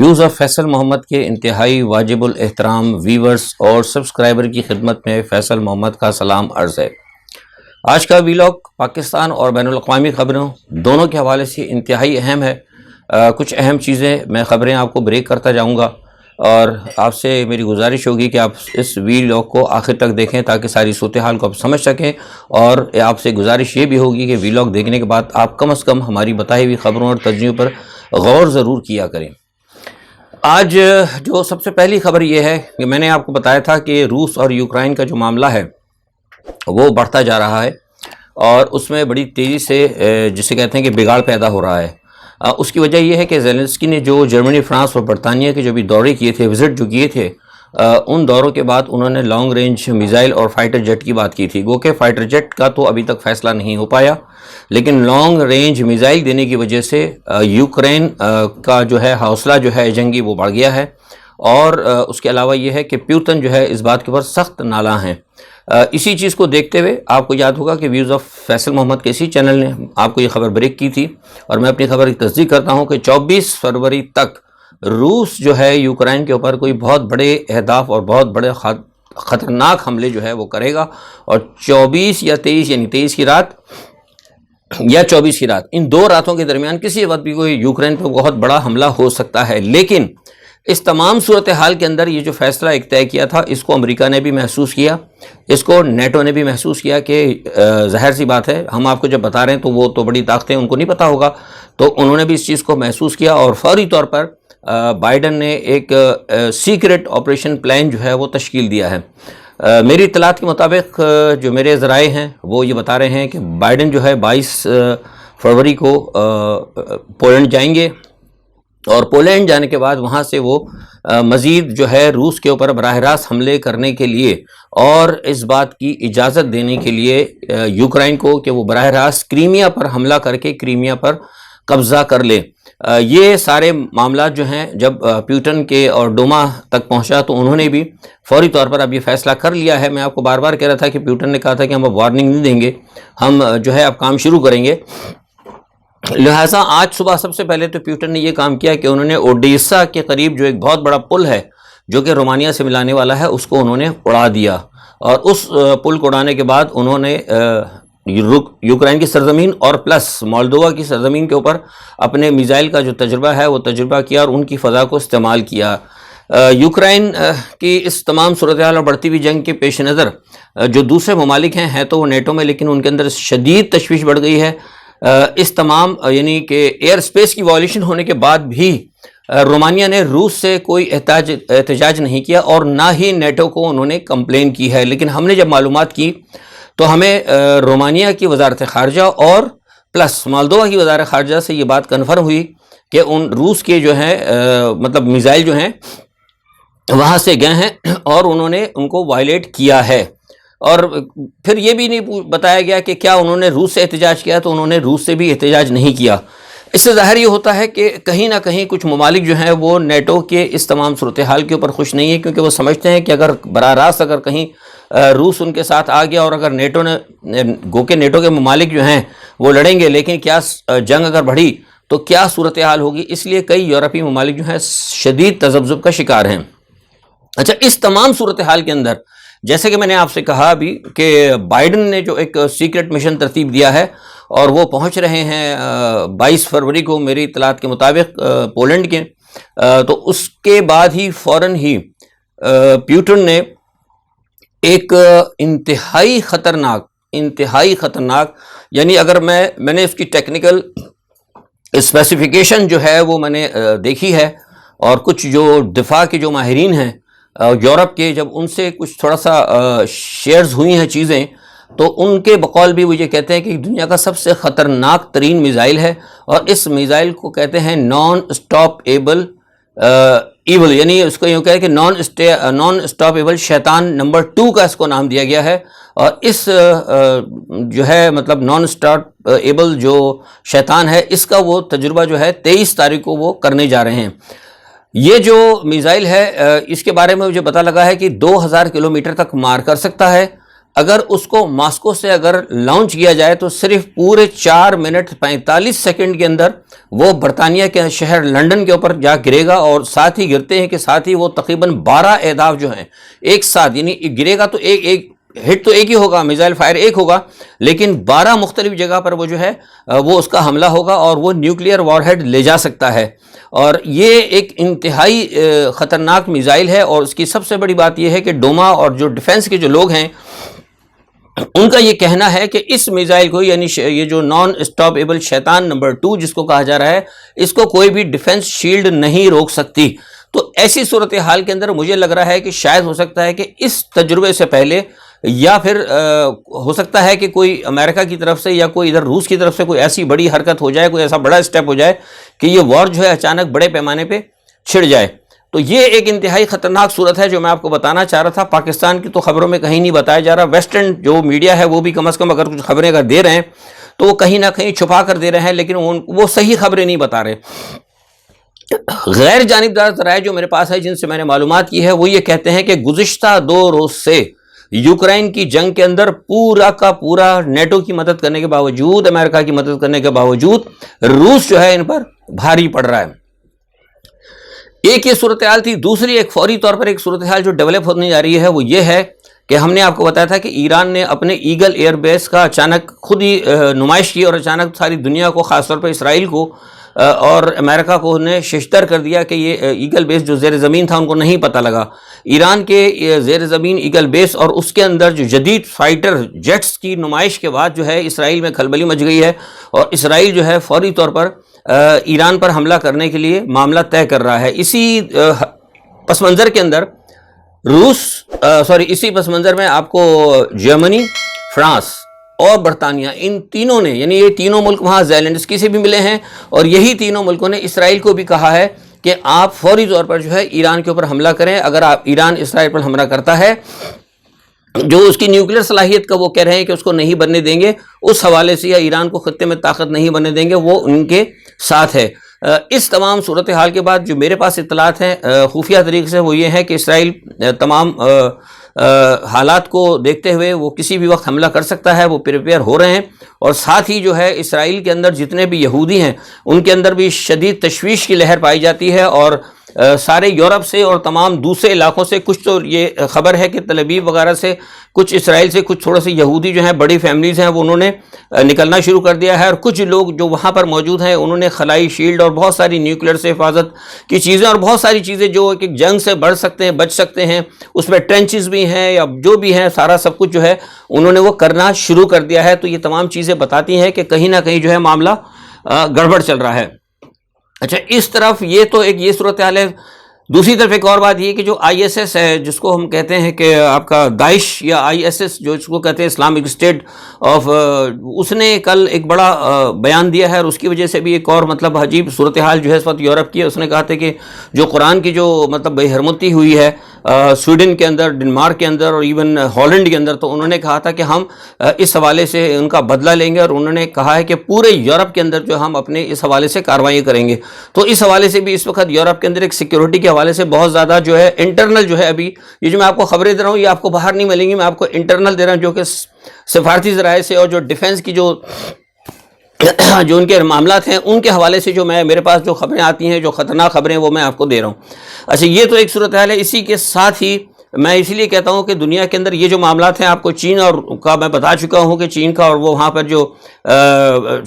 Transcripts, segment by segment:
Views of Faisal محمد کے انتہائی واجب الاحترام ویورز اور سبسکرائبر کی خدمت میں فیصل محمد کا سلام عرض ہے۔ آج کا ویلاگ پاکستان اور بین الاقوامی خبروں دونوں کے حوالے سے انتہائی اہم ہے۔ کچھ اہم چیزیں میں خبریں آپ کو بریک کرتا جاؤں گا اور آپ سے میری گزارش ہوگی کہ آپ اس ویلاگ کو آخر تک دیکھیں تاکہ ساری صورتحال کو آپ سمجھ سکیں، اور آپ سے گزارش یہ بھی ہوگی کہ ویلاگ دیکھنے کے بعد آپ کم از کم ہماری بتائی ہوئی خبروں اور تجزیوں پر غور ضرور کیا کریں۔ آج جو سب سے پہلی خبر یہ ہے کہ میں نے آپ کو بتایا تھا کہ روس اور یوکرائن کا جو معاملہ ہے وہ بڑھتا جا رہا ہے اور اس میں بڑی تیزی سے جسے کہتے ہیں کہ بگاڑ پیدا ہو رہا ہے۔ اس کی وجہ یہ ہے کہ زیلنسکی نے جو جرمنی، فرانس اور برطانیہ کے جو بھی دورے کیے تھے، وزٹ جو کیے تھے، ان دوروں کے بعد انہوں نے لانگ رینج میزائل اور فائٹر جیٹ کی بات کی تھی۔ گو کہ فائٹر جیٹ کا تو ابھی تک فیصلہ نہیں ہو پایا، لیکن لانگ رینج میزائل دینے کی وجہ سے یوکرین کا جو ہے حوصلہ جو ہے جنگی وہ بڑھ گیا ہے، اور اس کے علاوہ یہ ہے کہ پیوتن جو ہے اس بات کے اوپر سخت نالاں ہیں۔ اسی چیز کو دیکھتے ہوئے آپ کو یاد ہوگا کہ ویوز آف فیصل محمد کے اسی چینل نے آپ کو یہ خبر بریک کی تھی، اور میں اپنی خبر کی تصدیق کرتا ہوں کہ 24 فروری تک روس جو ہے یوکرائن کے اوپر کوئی بہت بڑے اہداف اور بہت بڑے خطرناک حملے جو ہے وہ کرے گا، اور 24 یا 23 یعنی 23 کی رات یا 24 کی رات، ان دو راتوں کے درمیان کسی وقت بھی کوئی یوکرائن پہ بہت بڑا حملہ ہو سکتا ہے۔ لیکن اس تمام صورتحال کے اندر یہ جو فیصلہ ایک طے کیا تھا، اس کو امریکہ نے بھی محسوس کیا، اس کو نیٹو نے بھی محسوس کیا کہ ظاہر سی بات ہے، ہم آپ کو جب بتا رہے ہیں تو وہ تو بڑی طاقتیں ان کو نہیں پتا ہوگا، تو انہوں نے بھی اس چیز کو محسوس کیا، اور فوری طور پر بائیڈن نے ایک سیکرٹ آپریشن پلان جو ہے وہ تشکیل دیا ہے۔ میری اطلاعات کے مطابق جو میرے ذرائع ہیں وہ یہ بتا رہے ہیں کہ بائیڈن جو ہے 22 فروری کو پولینڈ جائیں گے، اور پولینڈ جانے کے بعد وہاں سے وہ مزید جو ہے روس کے اوپر براہ راست حملے کرنے کے لیے اور اس بات کی اجازت دینے کے لیے یوکرائن کو کہ وہ براہ راست کریمیا پر حملہ کر کے کریمیا پر قبضہ کر لے۔ یہ سارے معاملات جو ہیں جب پیوٹن کے اور ڈوما تک پہنچا تو انہوں نے بھی فوری طور پر اب یہ فیصلہ کر لیا ہے۔ میں آپ کو بار بار کہہ رہا تھا کہ پیوٹن نے کہا تھا کہ ہم اب وارننگ نہیں دیں گے، ہم جو ہے اب کام شروع کریں گے، لہٰذا آج صبح سب سے پہلے تو پیوٹن نے یہ کام کیا کہ انہوں نے اوڈیسا کے قریب جو ایک بہت بڑا پل ہے جو کہ رومانیہ سے ملانے والا ہے، اس کو انہوں نے اڑا دیا، اور اس پل کو اڑانے کے بعد انہوں نے یوکرائن کی سرزمین اور پلس مولدووا کی سرزمین کے اوپر اپنے میزائل کا جو تجربہ ہے وہ تجربہ کیا اور ان کی فضا کو استعمال کیا۔ یوکرائن کی اس تمام صورتحال اور بڑھتی ہوئی جنگ کے پیش نظر جو دوسرے ممالک ہیں تو وہ نیٹو میں، لیکن ان کے اندر شدید تشویش بڑھ گئی ہے۔ اس تمام یعنی کہ ایئر سپیس کی وائلیشن ہونے کے بعد بھی رومانیہ نے روس سے کوئی احتجاج نہیں کیا، اور نہ ہی نیٹو کو انہوں نے کمپلین کی ہے، لیکن ہم نے جب معلومات کی تو ہمیں رومانیہ کی وزارت خارجہ اور پلس مولدووا کی وزارت خارجہ سے یہ بات کنفرم ہوئی کہ ان روس کے جو ہیں مطلب میزائل جو ہیں وہاں سے گئے ہیں اور انہوں نے ان کو وائلیٹ کیا ہے۔ اور پھر یہ بھی نہیں بتایا گیا کہ کیا انہوں نے روس سے احتجاج کیا، تو انہوں نے روس سے بھی احتجاج نہیں کیا۔ اس سے ظاہر یہ ہوتا ہے کہ کہیں نہ کہیں کچھ ممالک جو ہیں وہ نیٹو کے اس تمام صورتحال کے اوپر خوش نہیں ہیں، کیونکہ وہ سمجھتے ہیں کہ اگر براہ راست اگر کہیں روس ان کے ساتھ آ گیا اور اگر نیٹو نے گو کہ نیٹو کے ممالک جو ہیں وہ لڑیں گے، لیکن کیا جنگ اگر بڑھی تو کیا صورتحال ہوگی، اس لیے کئی یورپی ممالک جو ہیں شدید تذبذب کا شکار ہیں۔ اچھا، اس تمام صورتحال کے اندر جیسے کہ میں نے آپ سے کہا ابھی کہ بائیڈن نے جو ایک سیکرٹ مشن ترتیب دیا ہے اور وہ پہنچ رہے ہیں 22 فروری کو میری اطلاعات کے مطابق پولینڈ کے، تو اس کے بعد ہی فوراً ہی پیوٹن نے ایک انتہائی خطرناک یعنی اگر میں نے اس کی ٹیکنیکل اسپیسیفیکیشن جو ہے وہ میں نے دیکھی ہے، اور کچھ جو دفاع کے جو ماہرین ہیں یورپ کے، جب ان سے کچھ تھوڑا سا شیئرز ہوئی ہیں چیزیں، تو ان کے بقول بھی وہ یہ کہتے ہیں کہ دنیا کا سب سے خطرناک ترین میزائل ہے، اور اس میزائل کو کہتے ہیں نان اسٹاپ ایبل ایول، یعنی اس کو یوں کہے کہ نان اسٹاپ ایبل شیطان نمبر 2 کا اس کو نام دیا گیا ہے، اور اس جو ہے مطلب نان اسٹاپ ایبل جو شیطان ہے، اس کا وہ تجربہ جو ہے 23 تاریخ کو وہ کرنے جا رہے ہیں۔ یہ جو میزائل ہے اس کے بارے میں مجھے پتہ لگا ہے کہ 2000 کلومیٹر تک مار کر سکتا ہے، اگر اس کو ماسکو سے اگر لانچ کیا جائے تو صرف پورے 4 منٹ 45 سیکنڈ کے اندر وہ برطانیہ کے شہر لندن کے اوپر جا گرے گا، اور ساتھ ہی گرتے ہیں کہ ساتھ ہی وہ تقریباً 12 اہداف جو ہیں ایک ساتھ، یعنی گرے گا تو ایک ہٹ تو ایک ہی ہوگا، میزائل فائر ایک ہوگا، لیکن 12 مختلف جگہ پر وہ جو ہے وہ اس کا حملہ ہوگا اور وہ نیوکلیئر وار ہیڈ لے جا سکتا ہے۔ اور یہ ایک انتہائی خطرناک میزائل ہے، اور اس کی سب سے بڑی بات یہ ہے کہ ڈوما اور جو ڈیفنس کے جو لوگ ہیں ان کا یہ کہنا ہے کہ اس میزائل کو، یعنی یہ جو نان اسٹاپیبل شیطان نمبر 2 جس کو کہا جا رہا ہے، اس کو کوئی بھی ڈیفنس شیلڈ نہیں روک سکتی۔ تو ایسی صورتحال کے اندر مجھے لگ رہا ہے کہ شاید ہو سکتا ہے کہ اس تجربے سے پہلے، یا پھر ہو سکتا ہے کہ کوئی امریکہ کی طرف سے یا کوئی ادھر روس کی طرف سے کوئی ایسی بڑی حرکت ہو جائے، کوئی ایسا بڑا اسٹیپ ہو جائے کہ یہ وار جو ہے اچانک بڑے پیمانے پہ چھڑ جائے۔ تو یہ ایک انتہائی خطرناک صورت ہے جو میں آپ کو بتانا چاہ رہا تھا۔ پاکستان کی تو خبروں میں کہیں نہیں بتایا جا رہا، ویسٹرن جو میڈیا ہے وہ بھی کم از کم اگر کچھ خبریں اگر دے رہے ہیں تو وہ کہیں نہ کہیں چھپا کر دے رہے ہیں، لیکن وہ صحیح خبریں نہیں بتا رہے۔ غیر جانبدار ذرائع جو میرے پاس ہے جن سے میں نے معلومات کی ہے، وہ یہ کہتے ہیں کہ گزشتہ 2 روز سے یوکرائن کی جنگ کے اندر پورا کا پورا نیٹو کی مدد کرنے کے باوجود، امریکہ کی مدد کرنے کے باوجود روس جو ہے ان پر بھاری پڑ رہا ہے۔ ایک یہ صورتحال تھی۔ دوسری ایک فوری طور پر ایک صورتحال جو ڈیولپ ہونے جا رہی ہے وہ یہ ہے کہ ہم نے آپ کو بتایا تھا کہ ایران نے اپنے ایگل ایئر بیس کا اچانک خود ہی نمائش کی، اور اچانک ساری دنیا کو، خاص طور پر اسرائیل کو اور امریکہ کو نے ششدر کر دیا کہ یہ ایگل بیس جو زیر زمین تھا ان کو نہیں پتہ لگا۔ ایران کے زیر زمین ایگل بیس اور اس کے اندر جو جدید فائٹر جیٹس کی نمائش کے بعد جو ہے اسرائیل میں کھلبلی مچ گئی ہے، اور اسرائیل جو ہے فوری طور پر ایران پر حملہ کرنے کے لیے معاملہ طے کر رہا ہے۔ اسی پس منظر کے اندر اسی پس منظر میں آپ کو جرمنی، فرانس اور برطانیہ، ان تینوں نے، یعنی یہ تینوں ملک وہاں زیلنسکی سے بھی ملے ہیں، اور یہی تینوں ملکوں نے اسرائیل کو بھی کہا ہے کہ آپ فوری طور پر جو ہے ایران کے اوپر حملہ کریں۔ اگر ایران اسرائیل پر حملہ کرتا ہے، جو اس کی نیوکلیئر صلاحیت کا وہ کہہ رہے ہیں کہ اس کو نہیں بننے دیں گے، اس حوالے سے، یا ایران کو خطے میں طاقت نہیں بننے دیں گے، وہ ان کے ساتھ ہے۔ اس تمام صورتحال کے بعد جو میرے پاس اطلاعات ہیں خفیہ طریقے سے، وہ یہ ہے کہ اسرائیل تمام حالات کو دیکھتے ہوئے وہ کسی بھی وقت حملہ کر سکتا ہے، وہ پریپیئر ہو رہے ہیں، اور ساتھ ہی جو ہے اسرائیل کے اندر جتنے بھی یہودی ہیں ان کے اندر بھی شدید تشویش کی لہر پائی جاتی ہے، اور سارے یورپ سے اور تمام دوسرے علاقوں سے، کچھ تو یہ خبر ہے کہ تل ابیب وغیرہ سے، کچھ اسرائیل سے کچھ تھوڑے سے یہودی جو ہیں، بڑی فیملیز ہیں، وہ انہوں نے نکلنا شروع کر دیا ہے، اور کچھ لوگ جو وہاں پر موجود ہیں انہوں نے خلائی شیلڈ اور بہت ساری نیوکلیئر سے حفاظت کی چیزیں اور بہت ساری چیزیں جو ایک جنگ سے بڑھ سکتے ہیں، بچ سکتے ہیں، اس میں ٹرنچز بھی ہیں یا جو بھی ہیں، سارا سب کچھ جو ہے انہوں نے وہ کرنا شروع کر دیا ہے۔ تو یہ تمام چیزیں بتاتی ہیں کہ کہیں نہ کہیں جو ہے معاملہ گڑبڑ چل رہا ہے۔ اچھا، اس طرف یہ تو ایک یہ صورتحال ہے۔ دوسری طرف ایک اور بات یہ کہ جو آئی ایس ایس ہے، جس کو ہم کہتے ہیں کہ آپ کا داعش یا آئی ایس ایس، جو اس کو کہتے ہیں اسلامک اسٹیٹ آف، اس نے کل ایک بڑا بیان دیا ہے، اور اس کی وجہ سے بھی ایک اور مطلب عجیب صورتحال جو ہے اس وقت یورپ کی ہے۔ اس نے کہا تھا کہ جو قرآن کی جو مطلب بے حرمتی ہوئی ہے سویڈن کے اندر، ڈنمارک کے اندر اور ایون ہالینڈ کے اندر، تو انہوں نے کہا تھا کہ ہم اس حوالے سے ان کا بدلہ لیں گے، اور انہوں نے کہا ہے کہ پورے یورپ کے اندر جو ہم اپنے اس حوالے سے کارروائی کریں گے۔ تو اس حوالے سے بھی اس وقت یورپ کے اندر ایک سیکیورٹی کے حوالے سے بہت زیادہ جو ہے انٹرنل جو ہے، ابھی یہ جو میں آپ کو خبریں دے رہا ہوں یہ آپ کو باہر نہیں ملیں گی، میں آپ کو انٹرنل دے رہا ہوں، جو کہ سفارتی ذرائع سے اور جو ڈیفنس کی جو ان کے معاملات ہیں ان کے حوالے سے جو میرے پاس جو خبریں آتی ہیں، جو خطرناک خبریں، وہ میں آپ کو دے رہا ہوں۔ اچھا، یہ تو ایک صورتحال ہے۔ اسی کے ساتھ ہی میں اسی لیے کہتا ہوں کہ دنیا کے اندر یہ جو معاملات ہیں، آپ کو چین اور کا میں بتا چکا ہوں کہ چین کا اور وہ وہاں پر جو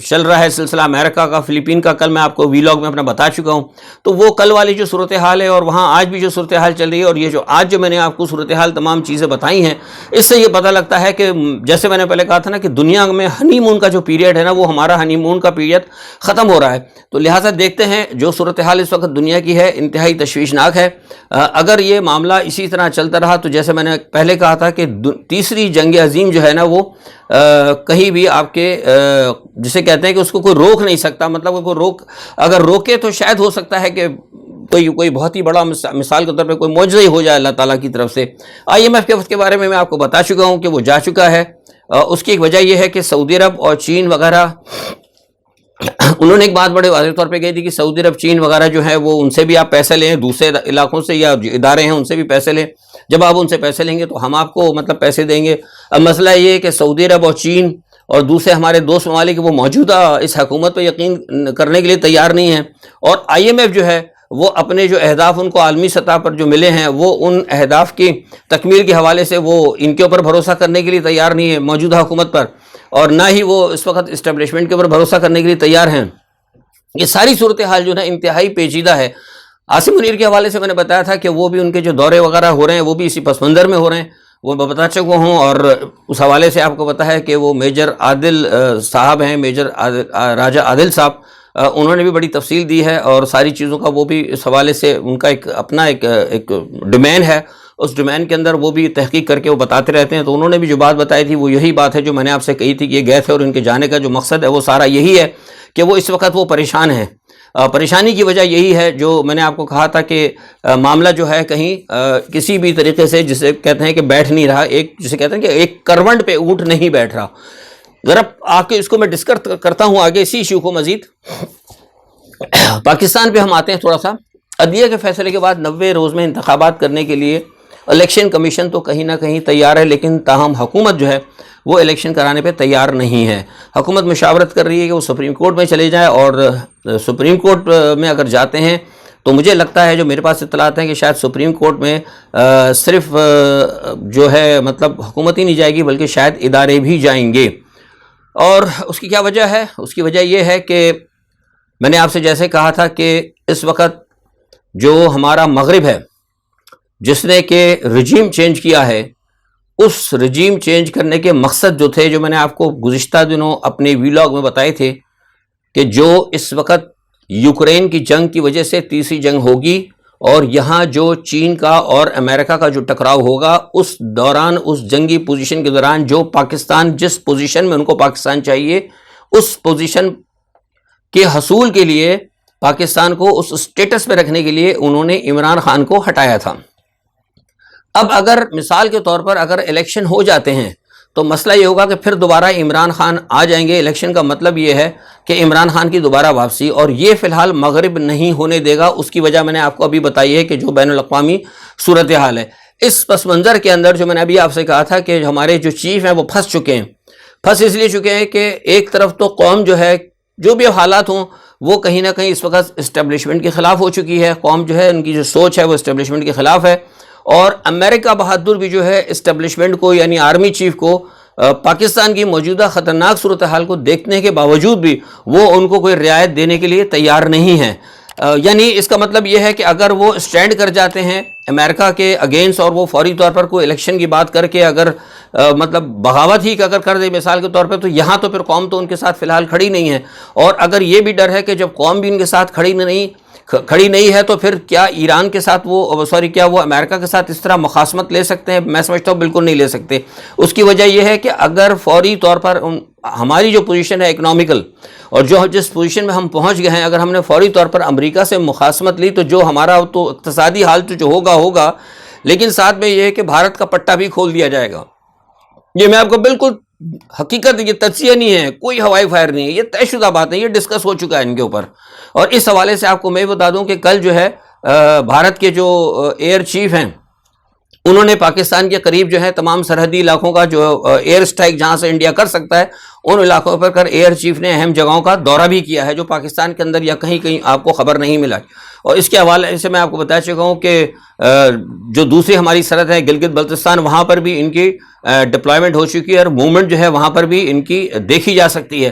چل رہا ہے سلسلہ امریکہ کا، فلپین کا، کل میں آپ کو ویلاگ میں اپنا بتا چکا ہوں۔ تو وہ کل والی جو صورتحال ہے، اور وہاں آج بھی جو صورتحال چل رہی ہے، اور یہ جو آج جو میں نے آپ کو صورتحال تمام چیزیں بتائی ہیں، اس سے یہ پتہ لگتا ہے کہ جیسے میں نے پہلے کہا تھا نا کہ دنیا میں ہنی مون کا جو پیریڈ ہے نا، وہ ہمارا ہنی مون کا پیریڈ ختم ہو رہا ہے۔ تو لہٰذا دیکھتے ہیں جو صورتحال اس وقت دنیا کی ہے، انتہائی تشویشناک ہے۔ اگر یہ معاملہ اسی طرح چلتا رہا تو جیسے میں نے پہلے کہا تھا کہ تیسری جنگ عظیم جو ہے نا، وہ کہیں بھی آپ کے جسے کہتے ہیں کہ اس کو کوئی روک نہیں سکتا، مطلب کوئی اگر روکے تو شاید ہو سکتا ہے کہ کوئی بہت ہی بڑا مثال کے طور پہ کوئی معجزہ ہی ہو جائے اللہ تعالیٰ کی طرف سے۔ IMF کے بارے میں آپ کو بتا چکا ہوں کہ وہ جا چکا ہے۔ اس کی ایک وجہ یہ ہے کہ سعودی عرب اور چین وغیرہ انہوں نے ایک بات بڑے واضح طور پہ کہی تھی کہ سعودی عرب، چین وغیرہ جو ہے وہ ان سے بھی آپ پیسے لیں، دوسرے علاقوں سے یا جو ادارے ہیں ان سے بھی پیسے لیں، جب آپ ان سے پیسے لیں گے تو ہم آپ کو مطلب پیسے دیں گے۔ اب مسئلہ یہ ہے کہ سعودی عرب اور چین اور دوسرے ہمارے دوست ممالک وہ موجودہ اس حکومت پہ یقین کرنے کے لیے تیار نہیں ہیں، اور IMF جو ہے وہ اپنے جو اہداف ان کو عالمی سطح پر جو ملے ہیں وہ ان اہداف کی تکمیل کے حوالے سے وہ ان کے اوپر بھروسہ کرنے کے لیے تیار نہیں ہے موجودہ حکومت پر، اور نہ ہی وہ اس وقت اسٹیبلشمنٹ کے اوپر بھروسہ کرنے کے لیے تیار ہیں۔ یہ ساری صورتحال جو ہے انتہائی پیچیدہ ہے۔ عاصم منیر کے حوالے سے میں نے بتایا تھا کہ وہ بھی ان کے جو دورے وغیرہ ہو رہے ہیں وہ بھی اسی پس منظر میں ہو رہے ہیں، وہ میں بتا چکا ہوں، اور اس حوالے سے آپ کو پتہ ہے کہ وہ میجر عادل صاحب ہیں، میجر راجہ عادل صاحب، انہوں نے بھی بڑی تفصیل دی ہے، اور ساری چیزوں کا وہ بھی اس حوالے سے ان کا ایک اپنا ایک ڈومین ہے، اس ڈومین کے اندر وہ بھی تحقیق کر کے وہ بتاتے رہتے ہیں۔ تو انہوں نے بھی جو بات بتائی تھی وہ یہی بات ہے جو میں نے آپ سے کہی تھی کہ یہ گئے تھے، اور ان کے جانے کا جو مقصد ہے وہ سارا یہی ہے کہ وہ اس وقت وہ پریشان ہیں۔ پریشانی کی وجہ یہی ہے جو میں نے آپ کو کہا تھا کہ معاملہ جو ہے کہیں کسی بھی طریقے سے جسے کہتے ہیں کہ بیٹھ نہیں رہا، جسے کہتے ہیں کہ ایک کروٹ پہ اونٹ نہیں بیٹھ رہا۔ ذرا آ کے اس کو میں ڈسکس کرتا ہوں آگے اسی ایشو کو مزید۔ پاکستان پہ ہم آتے ہیں تھوڑا سا۔ عدلیہ کے فیصلے کے بعد 90 روز میں انتخابات کرنے کے لیے الیکشن کمیشن تو کہیں نہ کہیں تیار ہے، لیکن تاہم حکومت جو ہے وہ الیکشن کرانے پہ تیار نہیں ہے۔ حکومت مشاورت کر رہی ہے کہ وہ سپریم کورٹ میں چلے جائیں، اور سپریم کورٹ میں اگر جاتے ہیں تو مجھے لگتا ہے، جو میرے پاس اطلاعات ہیں، کہ شاید سپریم کورٹ میں صرف جو ہے مطلب حکومت ہی نہیں جائے گی بلکہ شاید ادارے بھی جائیں گے۔ اور اس کی کیا وجہ ہے؟ اس کی وجہ یہ ہے کہ میں نے آپ سے جیسے کہا تھا کہ اس وقت جو ہمارا مغرب ہے جس نے کہ رجیم چینج کیا ہے، اس رجیم چینج کرنے کے مقصد جو تھے، جو میں نے آپ کو گزشتہ دنوں اپنے ویلاگ میں بتائے تھے، کہ جو اس وقت یوکرین کی جنگ کی وجہ سے تیسری جنگ ہوگی، اور یہاں جو چین کا اور امریکہ کا جو ٹکراؤ ہوگا، اس دوران، اس جنگی پوزیشن کے دوران جو پاکستان جس پوزیشن میں ان کو پاکستان چاہیے، اس پوزیشن کے حصول کے لیے پاکستان کو اس اسٹیٹس پہ رکھنے کے لیے انہوں نے عمران خان کو ہٹایا تھا۔ اب اگر مثال کے طور پر اگر الیکشن ہو جاتے ہیں تو مسئلہ یہ ہوگا کہ پھر دوبارہ عمران خان آ جائیں گے۔ الیکشن کا مطلب یہ ہے کہ عمران خان کی دوبارہ واپسی، اور یہ فی الحال مغرب نہیں ہونے دے گا۔ اس کی وجہ میں نے آپ کو ابھی بتائی ہے کہ جو بین الاقوامی صورتحال ہے، اس پس منظر کے اندر جو میں نے ابھی آپ سے کہا تھا کہ ہمارے جو چیف ہیں وہ پھنس چکے ہیں۔ پھنس اس لیے چکے ہیں کہ ایک طرف تو قوم جو ہے، جو بھی حالات ہوں، وہ کہیں نہ کہیں اس وقت اسٹیبلشمنٹ کے خلاف ہو چکی ہے۔ قوم جو ہے، ان کی جو سوچ ہے وہ اسٹیبلشمنٹ کے خلاف ہے، اور امریکہ بہادر بھی جو ہے اسٹیبلشمنٹ کو، یعنی آرمی چیف کو، پاکستان کی موجودہ خطرناک صورتحال کو دیکھنے کے باوجود بھی وہ ان کو کوئی رعایت دینے کے لیے تیار نہیں ہے۔ یعنی اس کا مطلب یہ ہے کہ اگر وہ اسٹینڈ کر جاتے ہیں امریکہ کے اگینسٹ، اور وہ فوری طور پر کوئی الیکشن کی بات کر کے اگر مطلب بغاوت ہی اگر کر دے مثال کے طور پہ، تو یہاں تو پھر قوم تو ان کے ساتھ فی الحال کھڑی نہیں ہے۔ اور اگر یہ بھی ڈر ہے کہ جب قوم بھی ان کے ساتھ کھڑی نہیں ہے تو پھر کیا ایران کے ساتھ کیا وہ امریکہ کے ساتھ اس طرح مخاصمت لے سکتے ہیں؟ میں سمجھتا ہوں بالکل نہیں لے سکتے۔ اس کی وجہ یہ ہے کہ اگر فوری طور پر ہماری جو پوزیشن ہے اکنامیکل، اور جس پوزیشن میں ہم پہنچ گئے ہیں، اگر ہم نے فوری طور پر امریکہ سے مخاصمت لی تو جو ہمارا تو اقتصادی حال جو ہوگا، لیکن ساتھ میں یہ ہے کہ بھارت کا پٹا بھی کھول دیا جائے گا۔ یہ میں آپ کو بالکل حقیقت، یہ تجزیہ نہیں ہے، کوئی ہوائی فائر نہیں ہے، یہ طے شدہ بات ہے، یہ ڈسکس ہو چکا ہے ان کے اوپر۔ اور اس حوالے سے آپ کو میں بتا دوں کہ کل جو ہے بھارت کے جو ایئر چیف ہیں، انہوں نے پاکستان کے قریب جو ہے تمام سرحدی علاقوں کا جو ایئر اسٹرائک جہاں سے انڈیا کر سکتا ہے، ان علاقوں پر کر ایئر چیف نے اہم جگہوں کا دورہ بھی کیا ہے جو پاکستان کے اندر یا کہیں آپ کو خبر نہیں ملا۔ اور اس کے حوالے سے میں آپ کو بتا چکا ہوں کہ جو دوسری ہماری سرحد ہے گلگت بلتستان، وہاں پر بھی ان کی ڈپلائمنٹ ہو چکی ہے، اور موومنٹ جو ہے وہاں پر بھی ان کی دیکھی جا سکتی ہے۔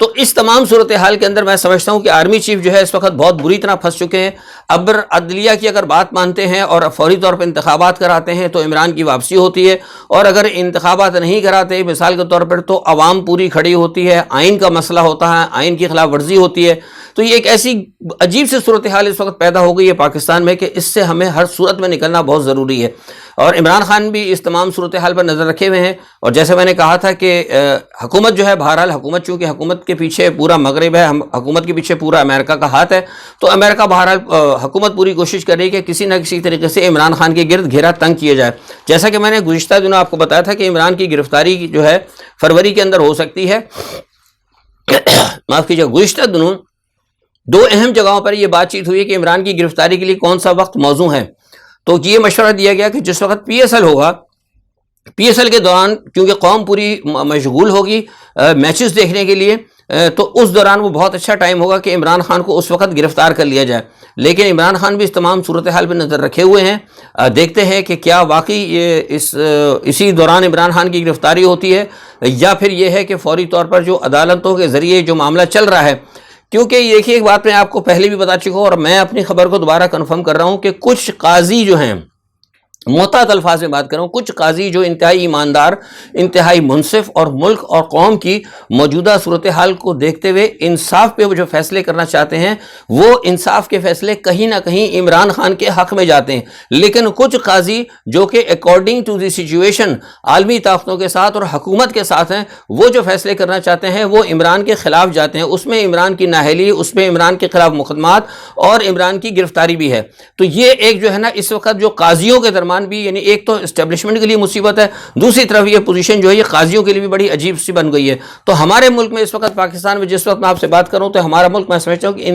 تو اس تمام صورتحال کے اندر میں سمجھتا ہوں کہ آرمی چیف جو ہے اس وقت بہت بری طرح پھنس چکے ہیں۔ اب عدلیہ کی اگر بات مانتے ہیں اور فوری طور پر انتخابات کراتے ہیں تو عمران کی واپسی ہوتی ہے، اور اگر انتخابات نہیں کراتے مثال کے طور پر تو عوام پوری کھڑی ہوتی ہے، آئین کا مسئلہ ہوتا ہے، آئین کی خلاف ورزی ہوتی ہے۔ تو یہ ایک ایسی عجیب سی صورتحال اس وقت پیدا ہو گئی ہے پاکستان میں کہ اس سے ہمیں ہر صورت میں نکلنا بہت ضروری ہے۔ اور عمران خان بھی اس تمام صورتحال پر نظر رکھے ہوئے ہیں، اور جیسے میں نے کہا تھا کہ حکومت جو ہے، بہرحال حکومت، چونکہ حکومت کے پیچھے پورا مغرب ہے، حکومت کے پیچھے پورا امریکہ کا ہاتھ ہے، تو امریکہ بہرحال حکومت پوری کوشش کر رہی ہے کہ کسی نہ کسی طریقے سے عمران خان کے گرد گھیرا تنگ کیا جائے۔ جیسا کہ میں نے گزشتہ دنوں آپ کو بتایا تھا کہ عمران کی گرفتاری جو ہے فروری کے اندر ہو سکتی ہے، معاف کیجیے گزشتہ دنوں دو اہم جگہوں پر یہ بات چیت ہوئی کہ عمران کی گرفتاری کے لیے کون سا وقت موزوں ہے. تو یہ مشورہ دیا گیا کہ جس وقت پی ایس ایل ہوگا، پی ایس ایل کے دوران کیونکہ قوم پوری مشغول ہوگی میچز دیکھنے کے لیے، تو اس دوران وہ بہت اچھا ٹائم ہوگا کہ عمران خان کو اس وقت گرفتار کر لیا جائے. لیکن عمران خان بھی اس تمام صورتحال پہ نظر رکھے ہوئے ہیں. دیکھتے ہیں کہ کیا واقعی یہ اسی دوران عمران خان کی گرفتاری ہوتی ہے، یا پھر یہ ہے کہ فوری طور پر جو عدالتوں کے ذریعے جو معاملہ چل رہا ہے. کیونکہ دیکھیے ایک بات میں آپ کو پہلے بھی بتا چکا ہوں، اور میں اپنی خبر کو دوبارہ کنفرم کر رہا ہوں کہ کچھ قاضی جو ہیں، محتاط الفاظ میں بات کر رہا ہوں، کچھ قاضی جو انتہائی ایماندار، انتہائی منصف اور ملک اور قوم کی موجودہ صورتحال کو دیکھتے ہوئے انصاف پہ وہ جو فیصلے کرنا چاہتے ہیں، وہ انصاف کے فیصلے کہیں نہ کہیں عمران خان کے حق میں جاتے ہیں. لیکن کچھ قاضی جو کہ اکارڈنگ ٹو دی سچویشن عالمی طاقتوں کے ساتھ اور حکومت کے ساتھ ہیں، وہ جو فیصلے کرنا چاہتے ہیں وہ عمران کے خلاف جاتے ہیں. اس میں عمران کی نااہلی، اس میں عمران کے خلاف مقدمات اور عمران کی گرفتاری بھی ہے. تو یہ ایک جو ہے نا اس وقت جو قاضیوں کے درمیان بھی، یعنی ایک تو اسٹیبلشمنٹ کے لیے مصیبت ہے، دوسری طرف یہ پوزیشن جو ہے یہ قاضیوں کے لیے بھی بڑی عجیب سی بن گئی ہے. تو ہمارے ملک میں اس وقت پاکستان میں جس وقت میں آپ سے بات کروں تو ہمارا ملک میں سمجھتا ہوں کہ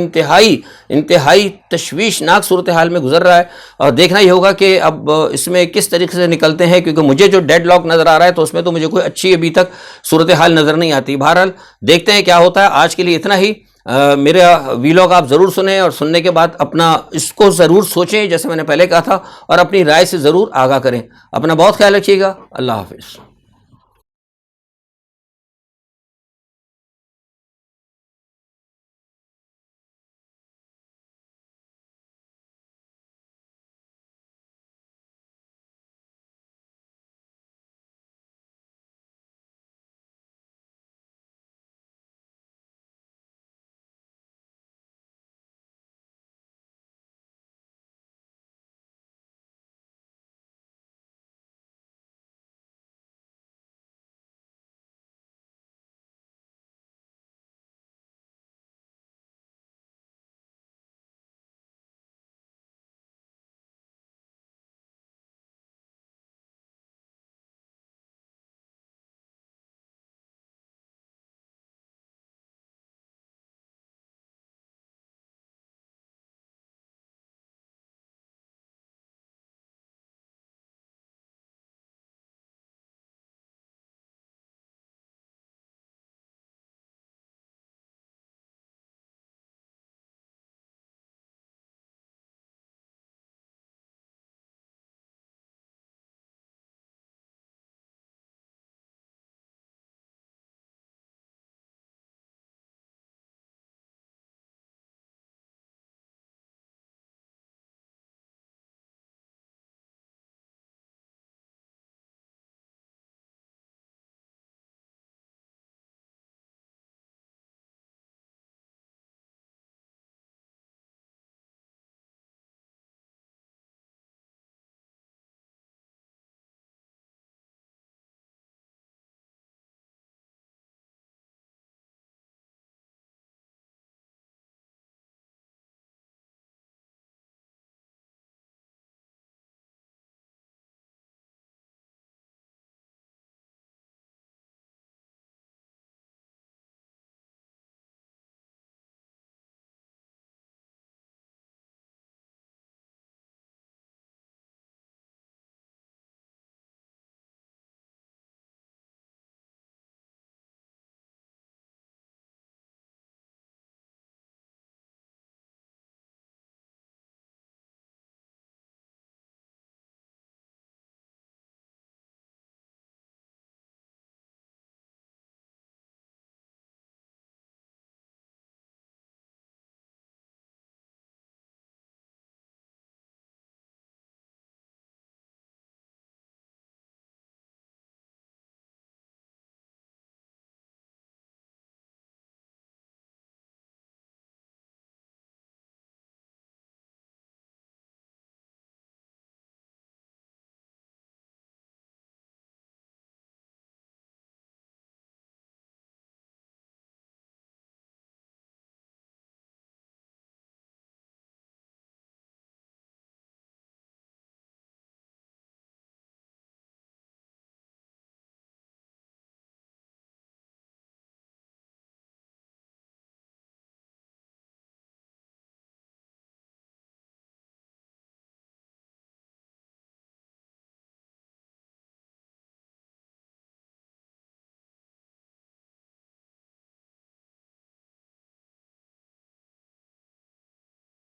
انتہائی تشویشناک صورتحال میں گزر رہا ہے. اور دیکھنا یہ ہوگا کہ اب اس میں کس طریقے سے نکلتے ہیں، کیونکہ مجھے جو ڈیڈ لاک نظر آ رہا ہے تو اس میں تو مجھے کوئی اچھی ابھی تک صورتحال نظر نہیں آتی. بہرحال دیکھتے ہیں کیا ہوتا ہے. آج کے لیے اتنا ہی. میرا ویلاگ آپ ضرور سنیں، اور سننے کے بعد اپنا اس کو ضرور سوچیں جیسے میں نے پہلے کہا تھا، اور اپنی رائے سے ضرور آگاہ کریں. اپنا بہت خیال رکھیے گا. اللہ حافظ.